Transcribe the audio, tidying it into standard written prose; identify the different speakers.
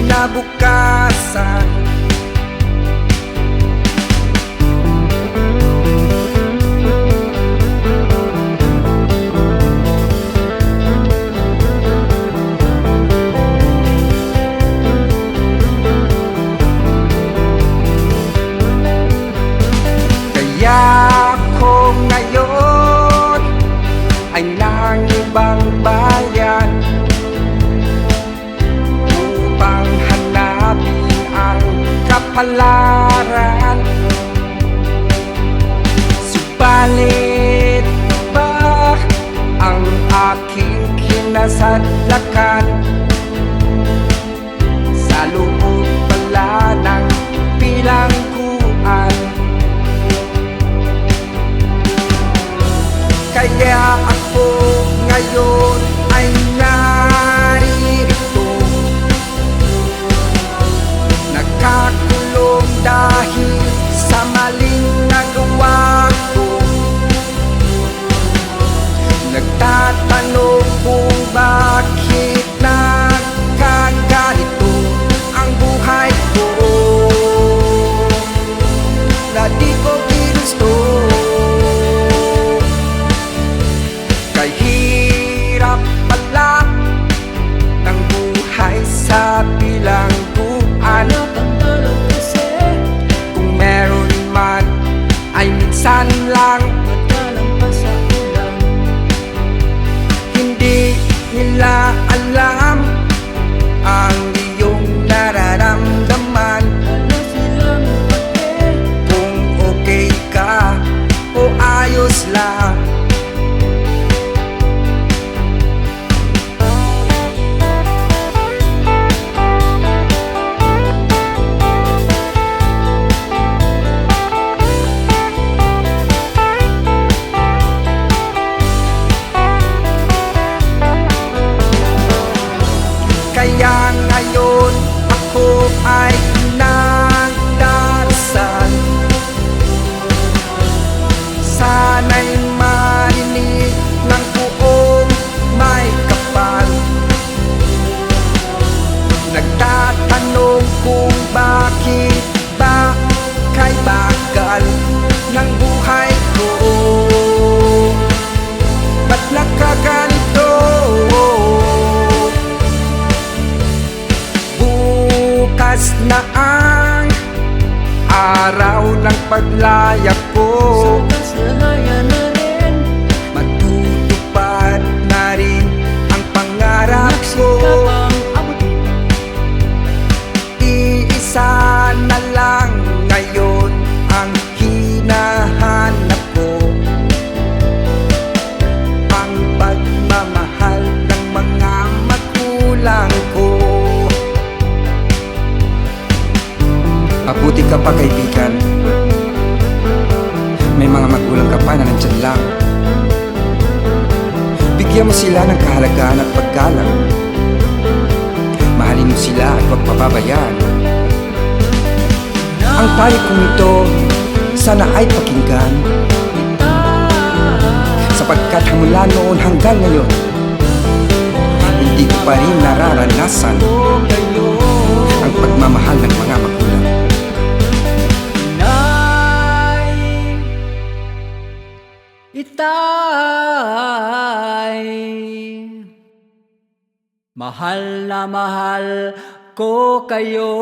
Speaker 1: kinabukasan. Kaya ako ngayon ay nangibang bayan upang hanapin ang kapalaran. Subalit ba ang aking kinasadlakan sa loob pala ng bilangguan? Kaya ako ngayon ay narito, nagkakulong dahil sa maling nagawa ko. Nagtatanong kung bakit nagkaganito ang buhay ko, na di ko ginusto. Kay hirap pala ng buhay sa bilangguan. Kung meron man ay minsan lang, hindi nila alam ang iyong nararamdaman. Kung okay ka o ayos lang. Kaya ngayon ako ay nagdarasal, sana'y marinig ng buong may kapal. Nagtatanong kung bakit ba kay bagal ng buhay ko, ba't nagkaganito? Bukas na ang araw ng paglayag ko, matutupad na rin ang pangarap ko. Iisa na lang ngayon ang hinahanap ko, ang pagmamahal ng mga magulang ko. Mabuti ka pa, kaibigan. May mga magulang ka pa na nandyan lang. Bigyan mo sila ng kahalagahan at paggalang. Mahalin mo sila at huwag pababayaan. Ang payo kong ito sana ay pakinggan, sapagkat mula noon hanggang ngayon hindi ko pa rin nararanasan ang pagmamahal ng mga magulang.
Speaker 2: Itay, mahal na mahal ko kayo.